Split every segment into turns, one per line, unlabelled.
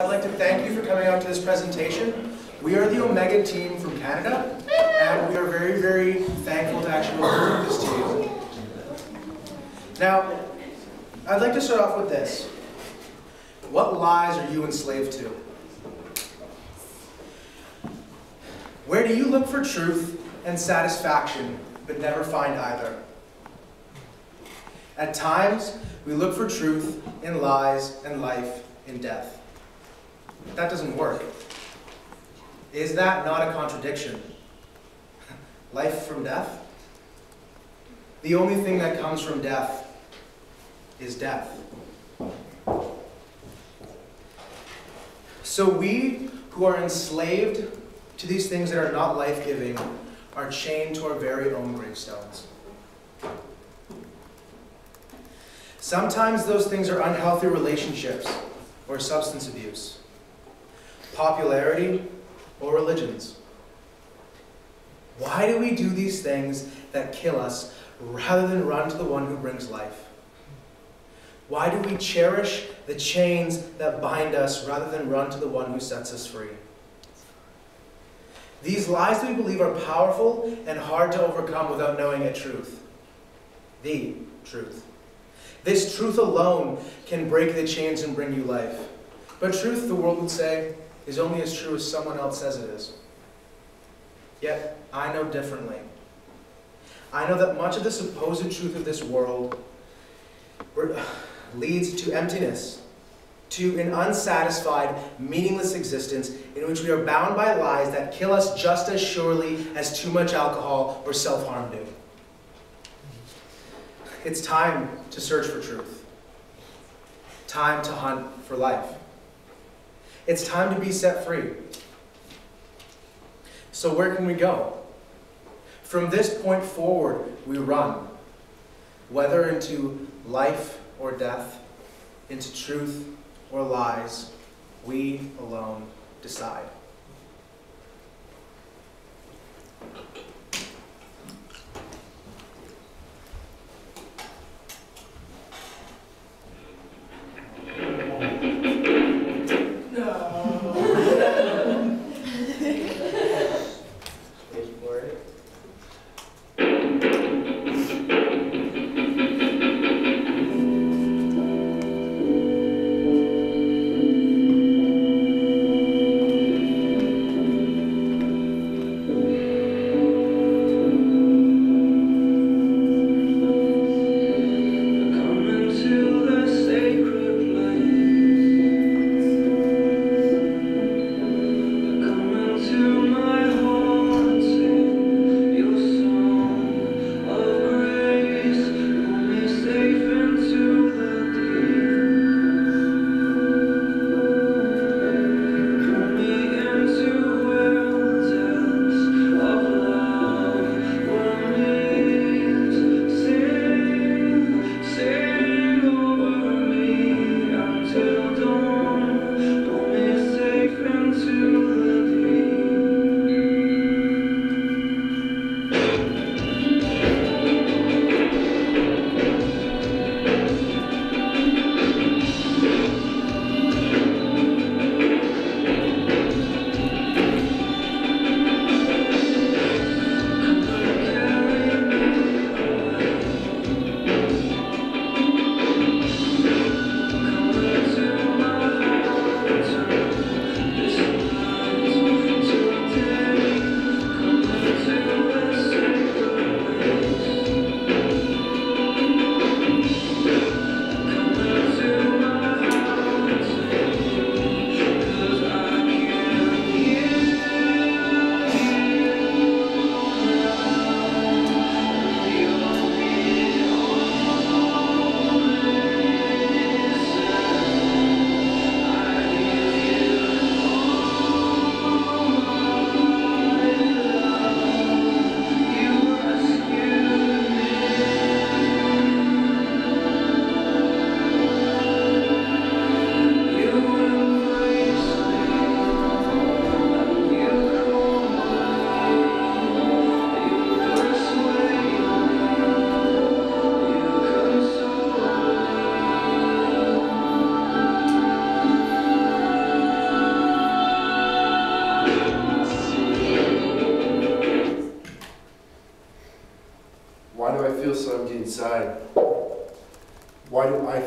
I'd like to thank you for coming out to this presentation. We are the Omega team from Canada, and we are very, very thankful to actually present this to you. Now, I'd like to start off with this. What lies are you enslaved to? Where do you look for truth and satisfaction, but never find either? At times, we look for truth in lies and life in death. That doesn't work. Is that not a contradiction? Life from death? The only thing that comes from death is death. So we who are enslaved to these things that are not life-giving are chained to our very own gravestones. Sometimes those things are unhealthy relationships or substance abuse, popularity, or religions. Why do we do these things that kill us rather than run to the one who brings life? Why do we cherish the chains that bind us rather than run to the one who sets us free? These lies that we believe are powerful and hard to overcome without knowing a truth. The truth. This truth alone can break the chains and bring you life. But truth, the world would say, is only as true as someone else says it is. Yet, I know differently. I know that much of the supposed truth of this world leads to emptiness, to an unsatisfied, meaningless existence in which we are bound by lies that kill us just as surely as too much alcohol or self-harm do. It's time to search for truth. Time to hunt for life. It's time to be set free. So where can we go? From this point forward, we run, whether into life or death, into truth or lies, we alone decide.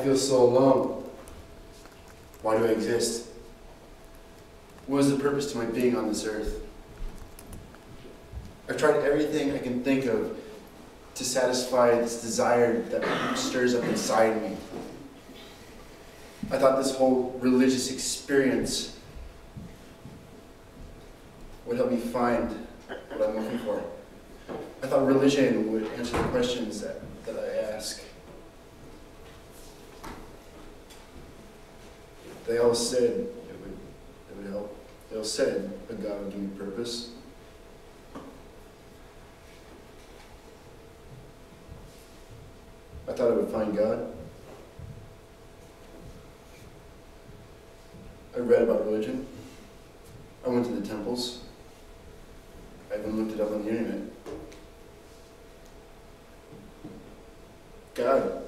feel so alone? Why do I exist? What is the purpose to my being on this earth? I've tried everything I can think of to satisfy this desire that stirs up inside me. I thought this whole religious experience would help me find what I'm looking for. I thought religion would answer the questions that I ask. They all said it would help. They all said a God would give me purpose. I thought I would find God. I read about religion. I went to the temples. I even looked it up on the internet. God,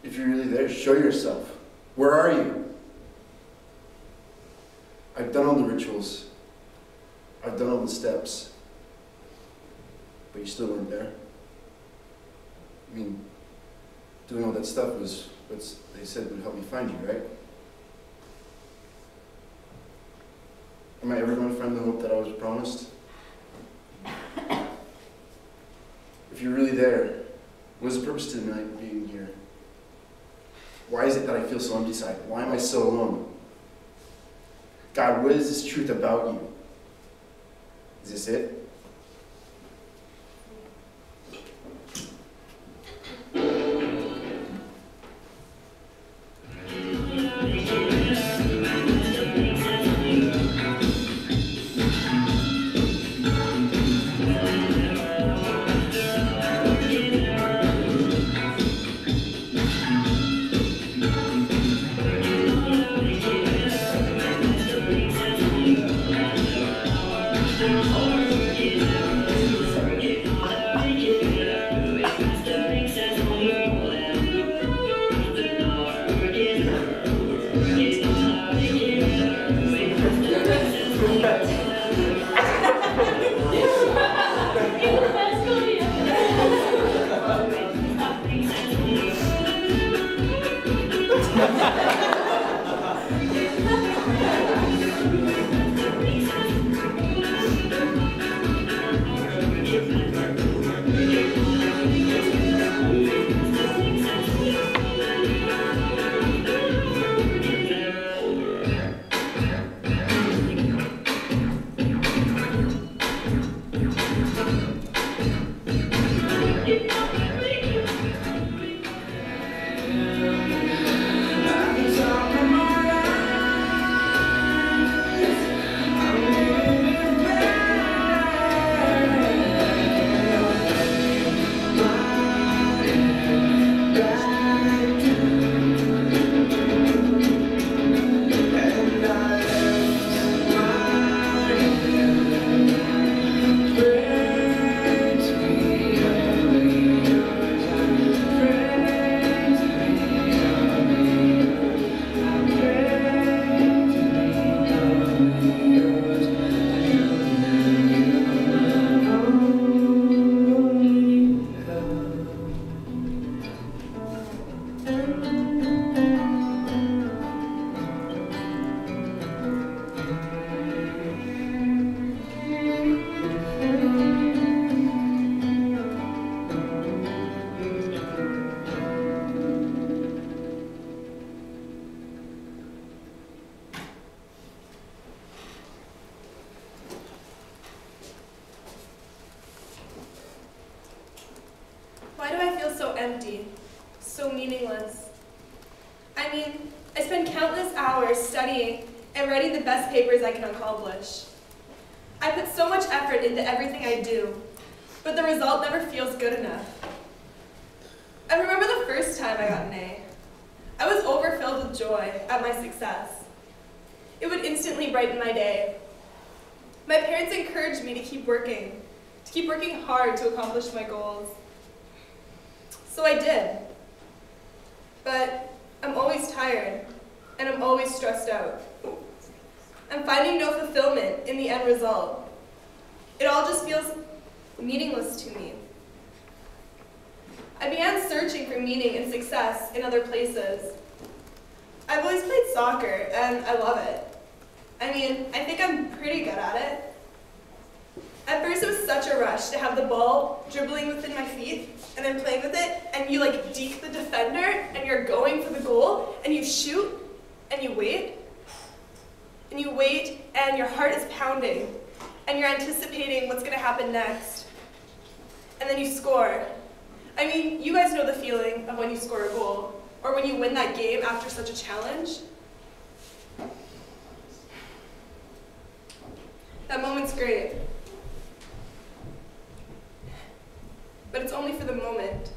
if you're really there, show yourself. Where are you? I've done all the rituals. I've done all the steps. But you still weren't there. I mean, doing all that stuff was what they said would help me find you, right? Am I ever going to find the hope that I was promised? If you're really there, what is the purpose to my being here? Why is it that I feel so undecided? Why am I so alone? God, what is this truth about you? Is this it?
Why do I feel so empty, so meaningless? I mean, I spend countless hours studying and writing the best papers I can accomplish. I put so much effort into everything I do, but the result never feels good enough. I remember the first time I got an A. I was overfilled with joy at my success. It would instantly brighten my day. My parents encouraged me to keep working hard to accomplish my goals. So I did. But I'm always tired, and I'm always stressed out. I'm finding no fulfillment in the end result. It all just feels meaningless to me. I began searching for meaning and success in other places, I've always played soccer, and I love it. I mean, I think I'm pretty good at it. At first, it was such a rush to have the ball dribbling within my feet, and then playing with it, and you like deke the defender, and you're going for the goal, and you shoot, and you wait, and your heart is pounding, and you're anticipating what's gonna happen next. And then you score. I mean, you guys know the feeling of when you score a goal, or when you win that game after such a challenge. That moment's great. But it's only for the moment.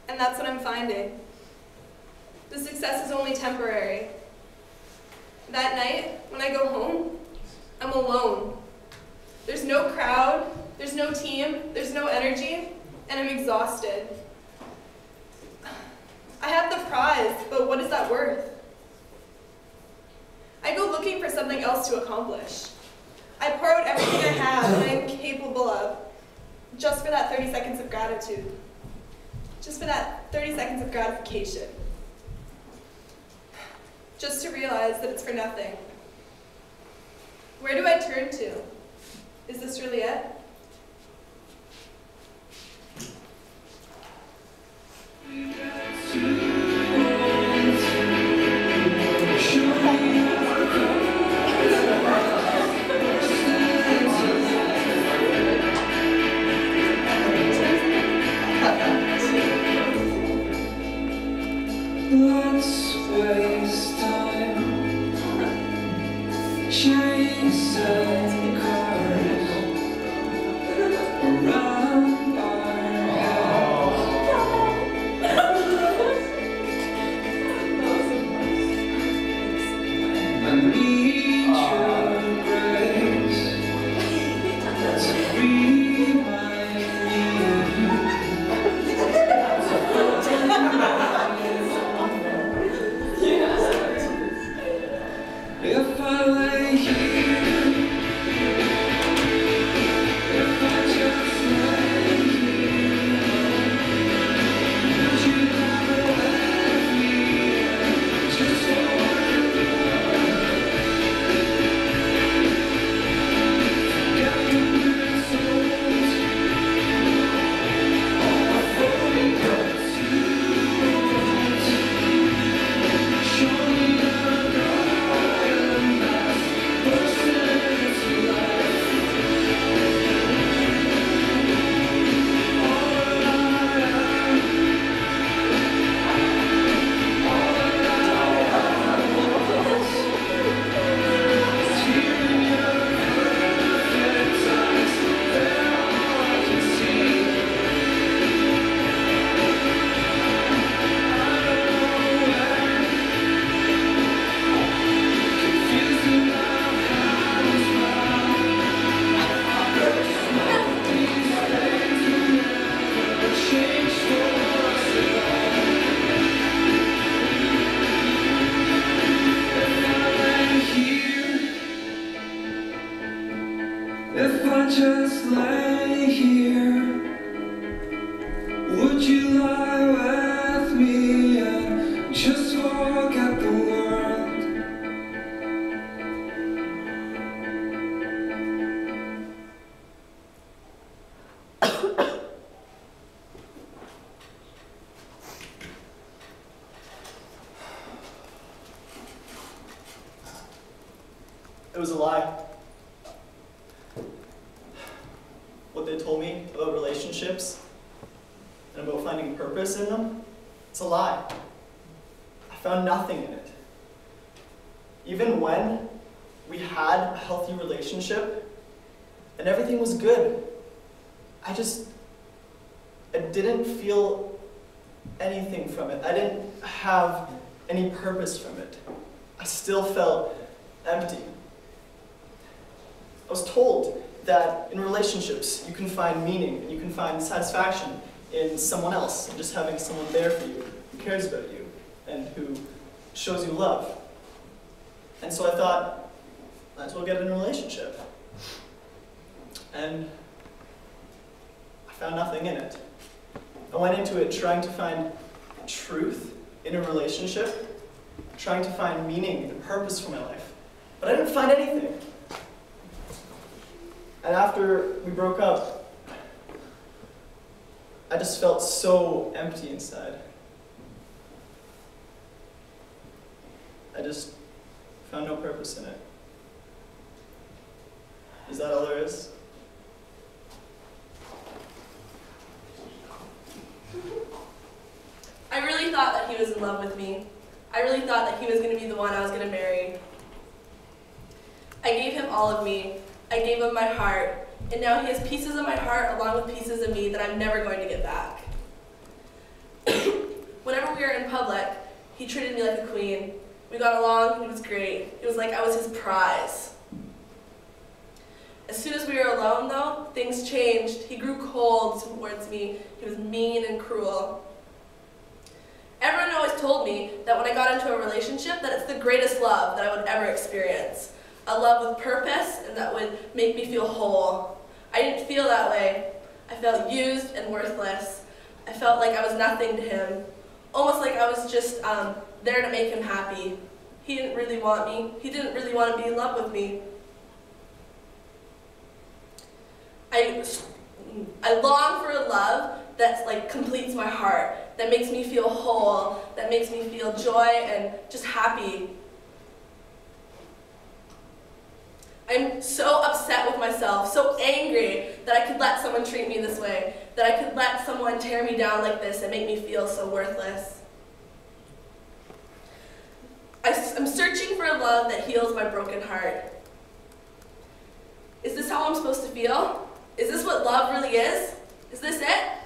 And that's what I'm finding. The success is only temporary. That night, when I go home, I'm alone. There's no crowd, there's no team, there's no energy, and I'm exhausted. I have the prize, but what is that worth? I go looking for something else to accomplish. I pour out everything I have and I'm capable of, just for that 30 seconds of gratitude. Just for that 30 seconds of gratification. Just to realize that it's for nothing. Where do I turn to? Is this really it?
Let's waste time chasing cars around our heads. I need your grace to remind me. If I lay here, if I just lay here, would you never let me just forget the good souls, all my focus to show me the if I just lay here, would you lie with me and just forget the world?
It was a lie. What they told me about relationships and about finding purpose in them, it's a lie. I found nothing in it. Even when we had a healthy relationship and everything was good, I didn't feel anything from it. I didn't have any purpose from it. I still felt empty. I was told that in relationships you can find meaning and you can find satisfaction in someone else and just having someone there for you who cares about you and who shows you love. And so I thought, might as well get in a relationship. And I found nothing in it. I went into it trying to find truth in a relationship, trying to find meaning and purpose for my life. But I didn't find anything. And after we broke up, I just felt so empty inside. I just found no purpose in it. Is that all there is?
I really thought that he was in love with me. I really thought that he was going to be the one I was going to marry. I gave him all of me. I gave him my heart. And now he has pieces of my heart along with pieces of me that I'm never going to get back. Whenever we were in public, he treated me like a queen. We got along, it was great. It was like I was his prize. As soon as we were alone, though, things changed. He grew cold towards me. He was mean and cruel. Everyone always told me that when I got into a relationship, that it's the greatest love that I would ever experience. A love with purpose and that would make me feel whole. I didn't feel that way. I felt used and worthless. I felt like I was nothing to him. Almost like I was just there to make him happy. He didn't really want me. He didn't really want to be in love with me. I long for a love that like completes my heart, that makes me feel whole, that makes me feel joy and just happy. I'm so upset with myself, so angry that I could let someone treat me this way, that I could let someone tear me down like this and make me feel so worthless. I'm searching for a love that heals my broken heart. Is this how I'm supposed to feel? Is this what love really is? Is this it?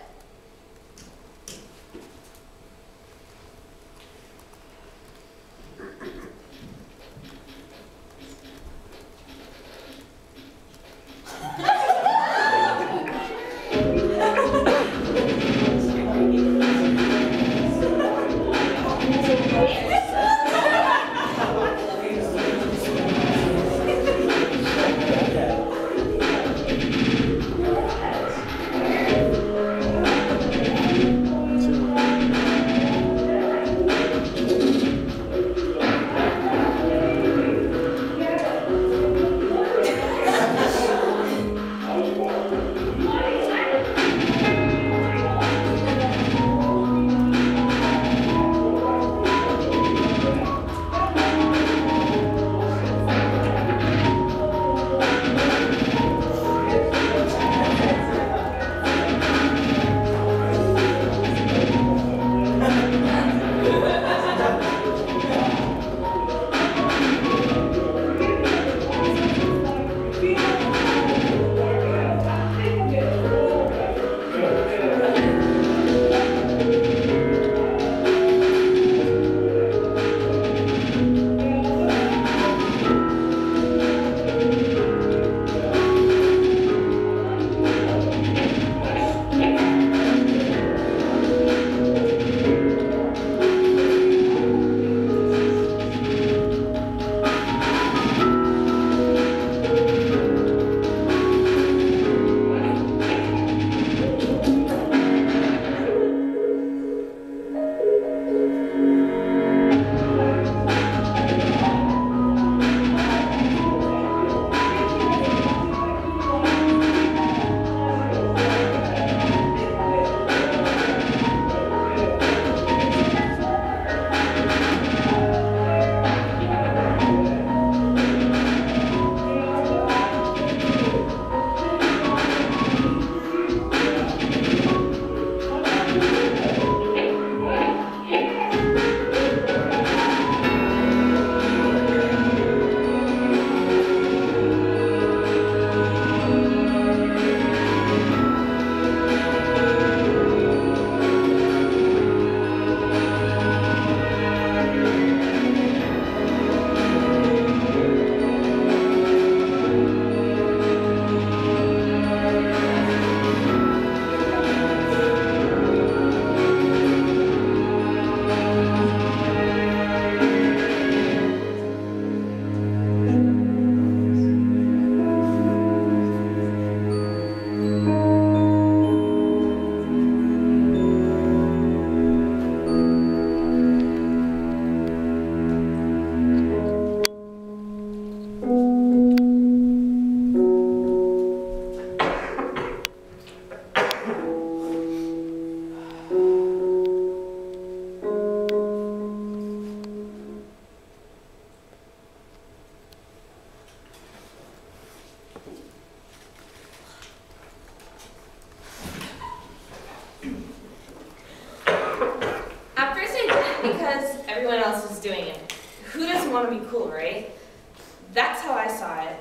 I saw it.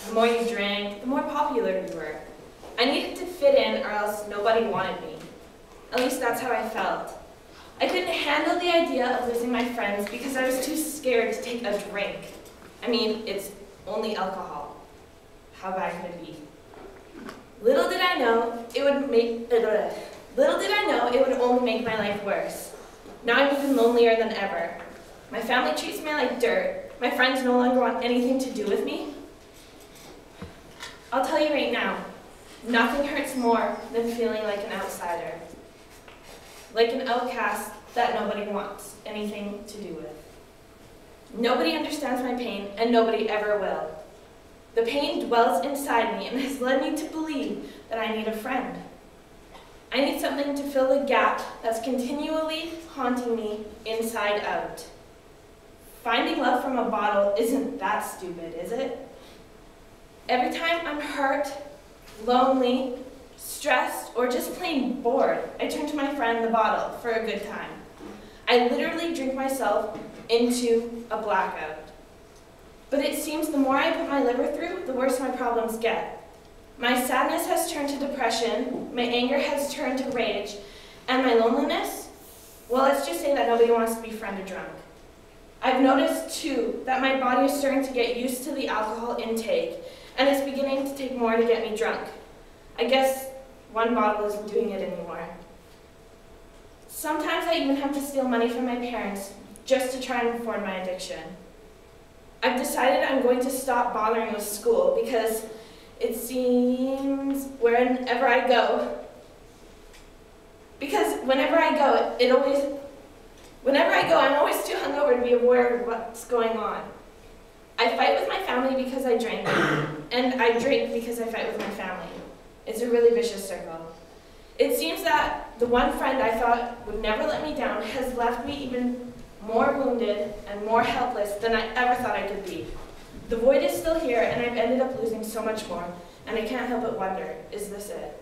The more you drank, the more popular you were. I needed to fit in or else nobody wanted me. At least that's how I felt. I couldn't handle the idea of losing my friends because I was too scared to take a drink. I mean, it's only alcohol. How bad could it be? Little did I know it would only make my life worse. Now I'm even lonelier than ever. My family treats me like dirt. My friends no longer want anything to do with me. I'll tell you right now, nothing hurts more than feeling like an outsider. Like an outcast that nobody wants anything to do with. Nobody understands my pain, and nobody ever will. The pain dwells inside me and has led me to believe that I need a friend. I need something to fill the gap that's continually haunting me inside out. Finding love from a bottle isn't that stupid, is it? Every time I'm hurt, lonely, stressed, or just plain bored, I turn to my friend, the bottle, for a good time. I literally drink myself into a blackout. But it seems the more I put my liver through, the worse my problems get. My sadness has turned to depression, my anger has turned to rage, and my loneliness, well, let's just say that nobody wants to be friend or drunk. I've noticed, too, that my body is starting to get used to the alcohol intake, and it's beginning to take more to get me drunk. I guess one bottle isn't doing it anymore. Sometimes I even have to steal money from my parents just to try and afford my addiction. I've decided I'm going to stop bothering with school because it seems whenever I go, I'm always too hungover to be aware of what's going on. I fight with my family because I drink, and I drink because I fight with my family. It's a really vicious circle. It seems that the one friend I thought would never let me down has left me even more wounded and more helpless than I ever thought I could be. The void is still here, and I've ended up losing so much more, and I can't help but wonder, is this it?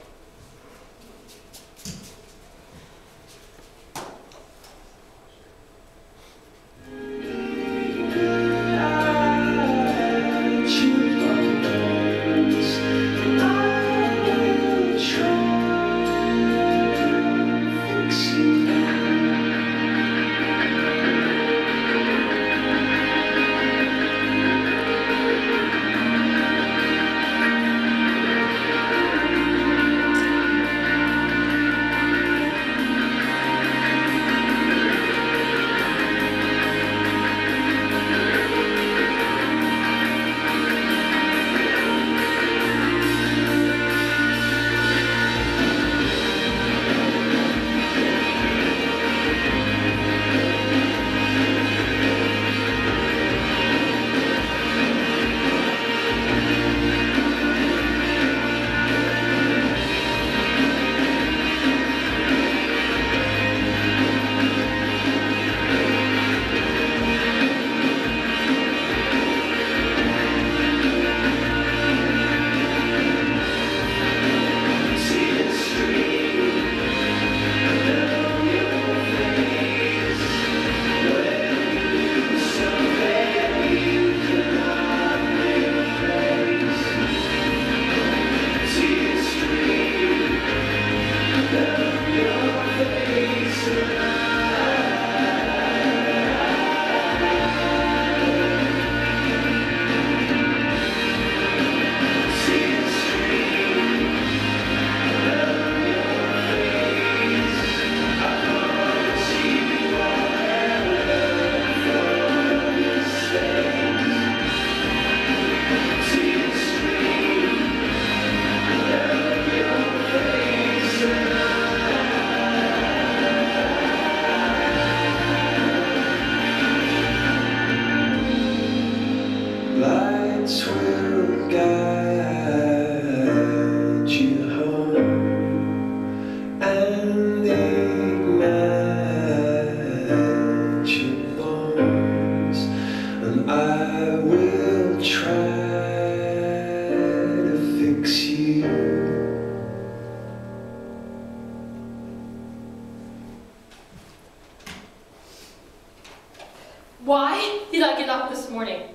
Why did I get up this morning?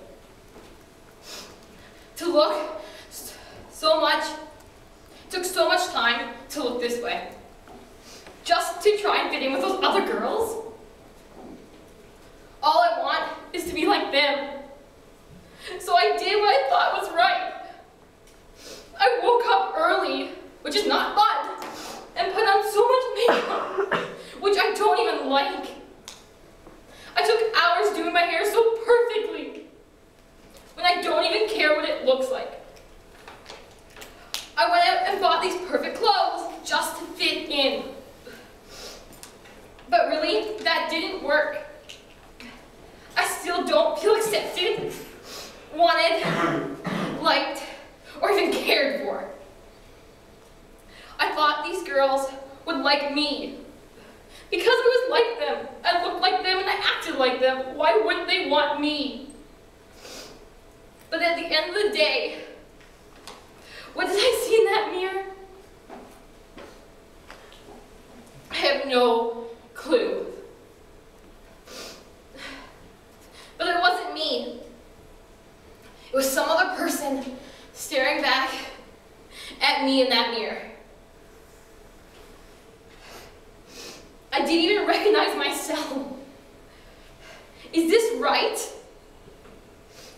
look so much, took so much time to look this way. Just to try and fit in with those other girls. All I want is to be like them. So I did what I thought was right. I woke up early, which is not fun, and put on so much makeup, which I don't even like. I took hours doing my hair so perfectly, when I don't even care what it looks like. I went out and bought these perfect clothes just to fit in. But really, that didn't work. I still don't feel accepted, wanted, liked, or even cared for. I thought these girls would like me. Because I was like them, I looked like them, and I acted like them, why wouldn't they want me? But at the end of the day, what did I see in that mirror? I have no clue. But it wasn't me. It was some other person staring back at me in that mirror. I didn't even recognize myself. Is this right?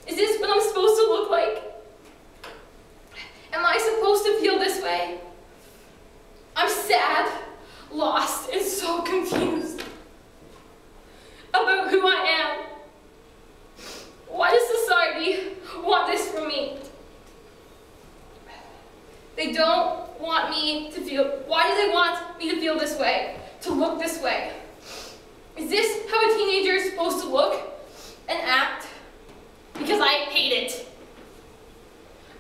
Is this what I'm supposed to look like? Am I supposed to feel this way? I'm sad, lost, and so confused about who I am. Why does society want this from me? They don't want me to feel, why do they want me to feel this way, to look this way? Is this how a teenager is supposed to look and act? Because I hate it.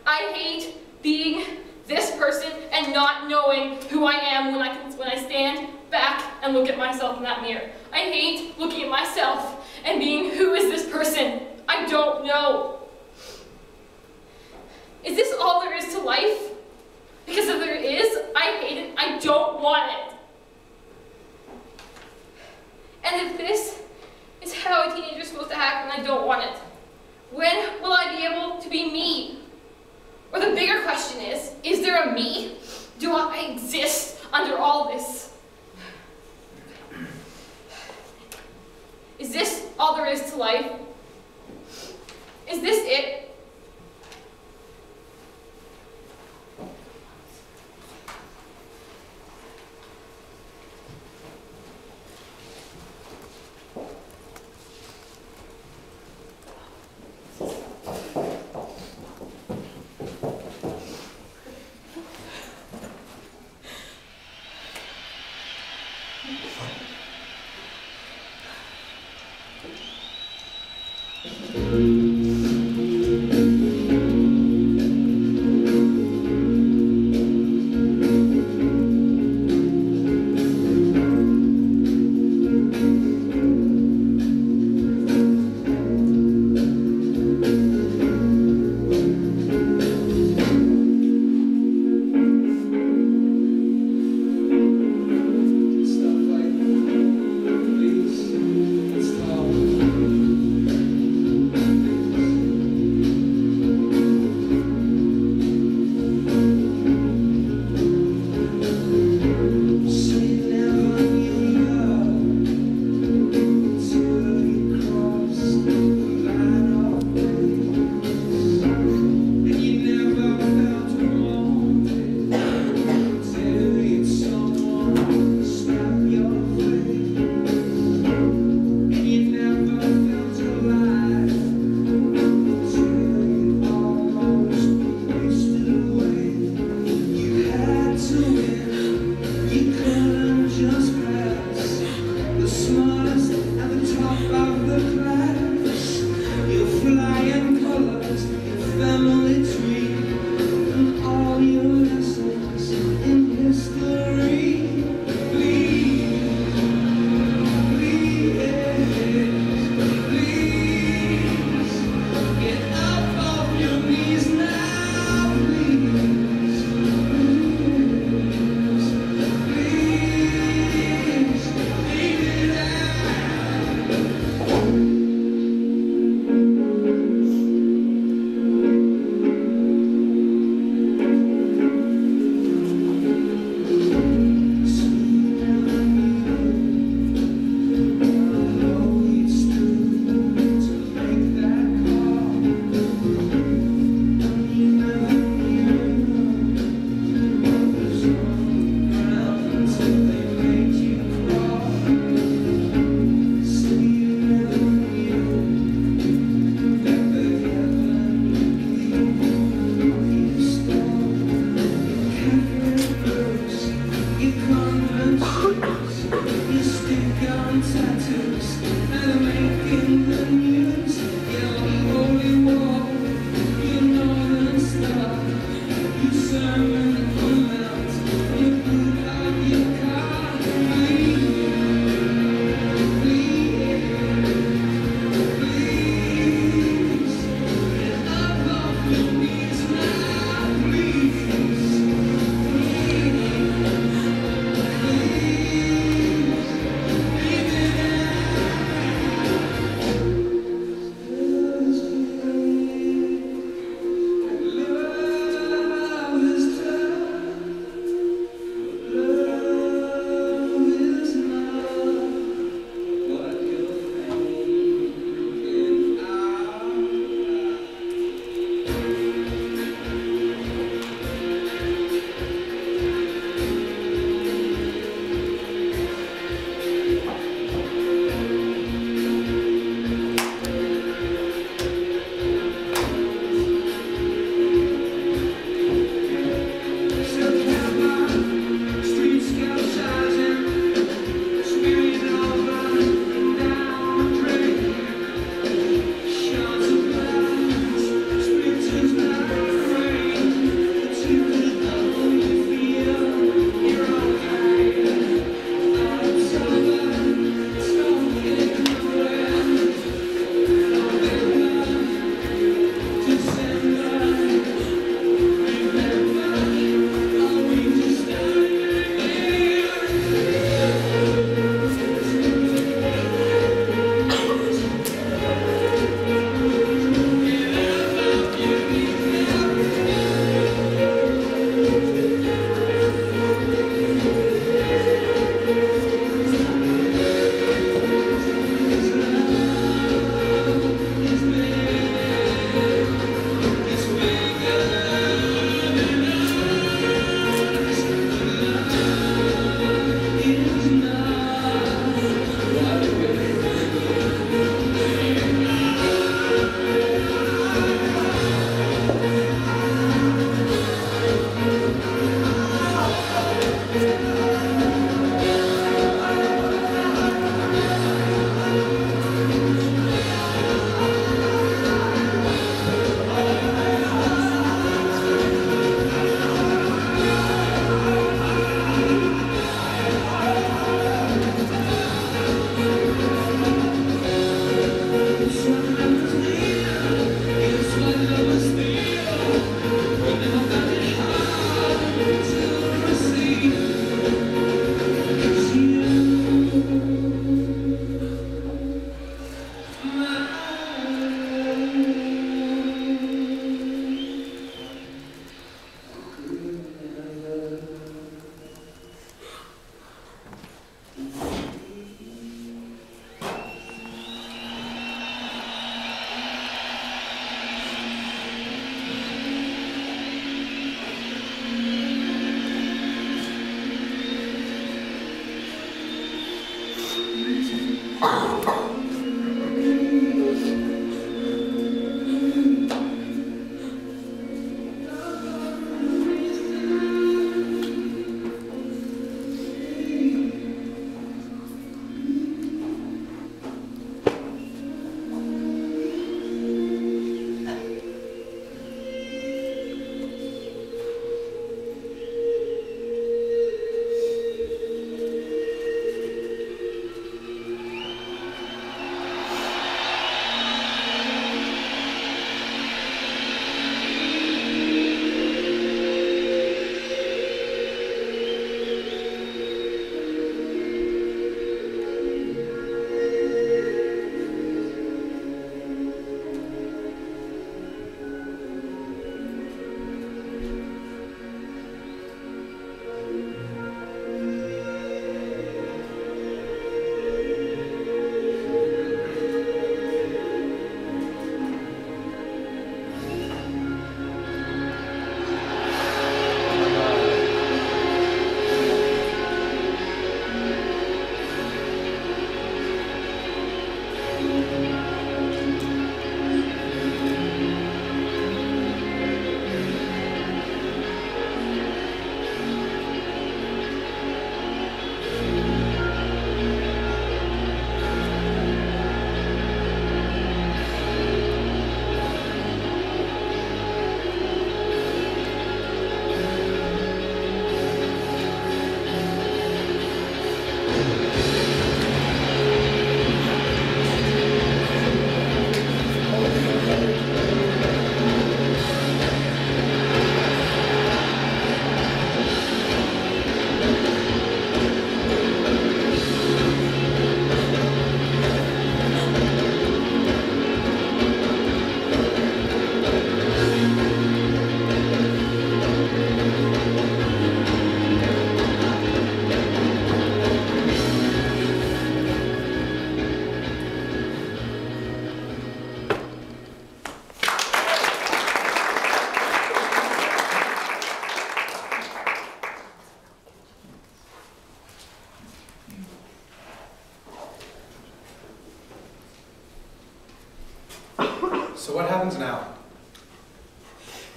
I hate being this person and not knowing who I am when I stand back and look at myself in that mirror. I hate looking at myself and being, who is this person? I don't know. Is this all there is to life? Because if there is, I hate it. I don't want it. And if this is how a teenager is supposed to act, then I don't want it. When will I be able to be me? Or the bigger question is there a me? Do I exist under all this? Is this all there is to life? Is this it?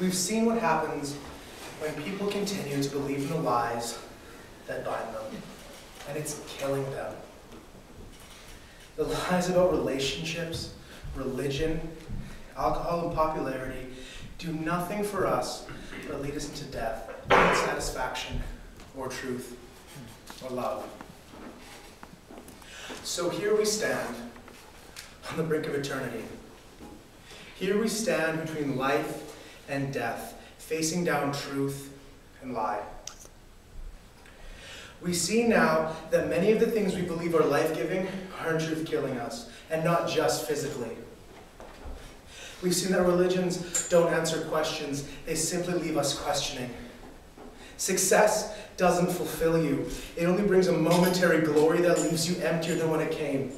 We've seen what happens when people continue to believe in the lies that bind them, and it's killing them. The lies about relationships, religion, alcohol, and popularity do nothing for us but lead us into death, not satisfaction, or truth, or love. So here we stand on the brink of eternity. Here we stand between life and death, facing down truth and lie. We see now that many of the things we believe are life-giving are in truth killing us, and not just physically. We've seen that religions don't answer questions, they simply leave us questioning. Success doesn't fulfill you. It only brings a momentary glory that leaves you emptier than when it came.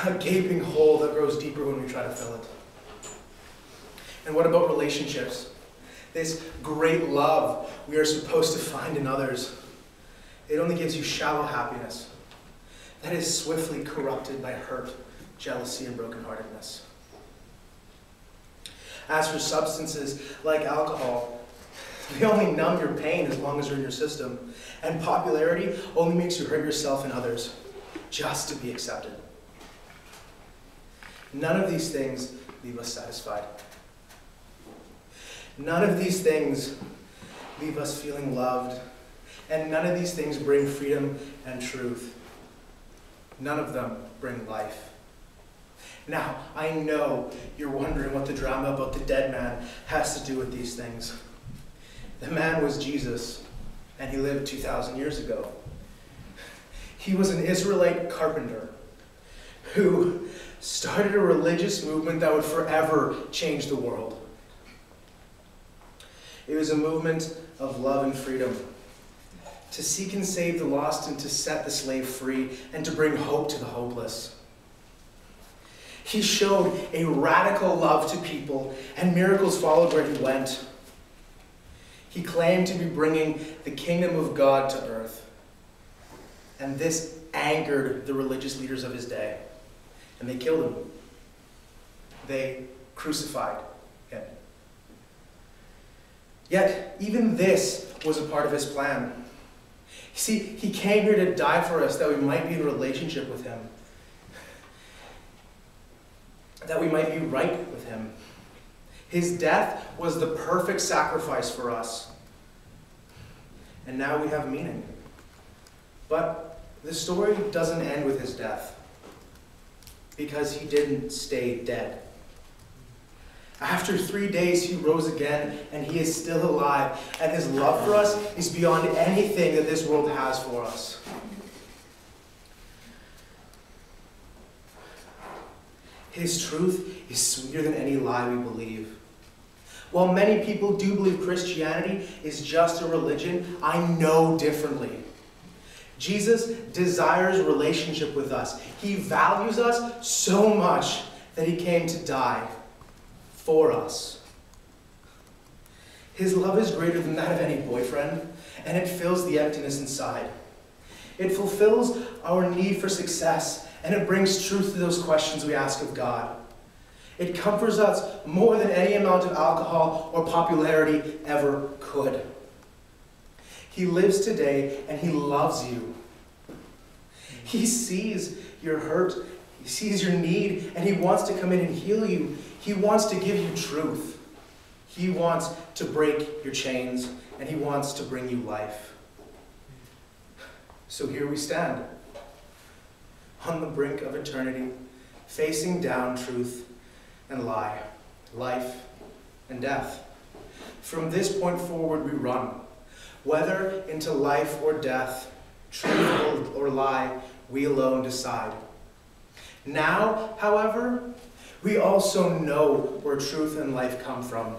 A gaping hole that grows deeper when we try to fill it. And what about relationships? This great love we are supposed to find in others. It only gives you shallow happiness that is swiftly corrupted by hurt, jealousy, and brokenheartedness. As for substances like alcohol, they only numb your pain as long as they're in your system. And popularity only makes you hurt yourself and others just to be accepted. None of these things leave us satisfied. None of these things leave us feeling loved. And none of these things bring freedom and truth. None of them bring life. Now, I know you're wondering what the drama about the dead man has to do with these things. The man was Jesus, and he lived 2,000 years ago. He was an Israelite carpenter who started a religious movement that would forever change the world. It was a movement of love and freedom, to seek and save the lost and to set the slave free and to bring hope to the hopeless. He showed a radical love to people, and miracles followed where he went. He claimed to be bringing the kingdom of God to earth. And this angered the religious leaders of his day, and they killed him. They crucified him. Yet, even this was a part of his plan. See, he came here to die for us that we might be in a relationship with him, that we might be right with him. His death was the perfect sacrifice for us. And now we have meaning. But the story doesn't end with his death, because he didn't stay dead. After 3 days, he rose again, and he is still alive. And his love for us is beyond anything that this world has for us. His truth is sweeter than any lie we believe. While many people do believe Christianity is just a religion, I know differently. Jesus desires relationship with us. He values us so much that he came to die for us. His love is greater than that of any boyfriend, and it fills the emptiness inside. It fulfills our need for success, and it brings truth to those questions we ask of God. It comforts us more than any amount of alcohol or popularity ever could. He lives today, and he loves you. He sees your hurt, he sees your need, and he wants to come in and heal you. He wants to give you truth. He wants to break your chains, and he wants to bring you life. So here we stand, on the brink of eternity, facing down truth and lie, life and death. From this point forward, we run. Whether into life or death, truth or lie, we alone decide. Now, however, we also know where truth and life come from.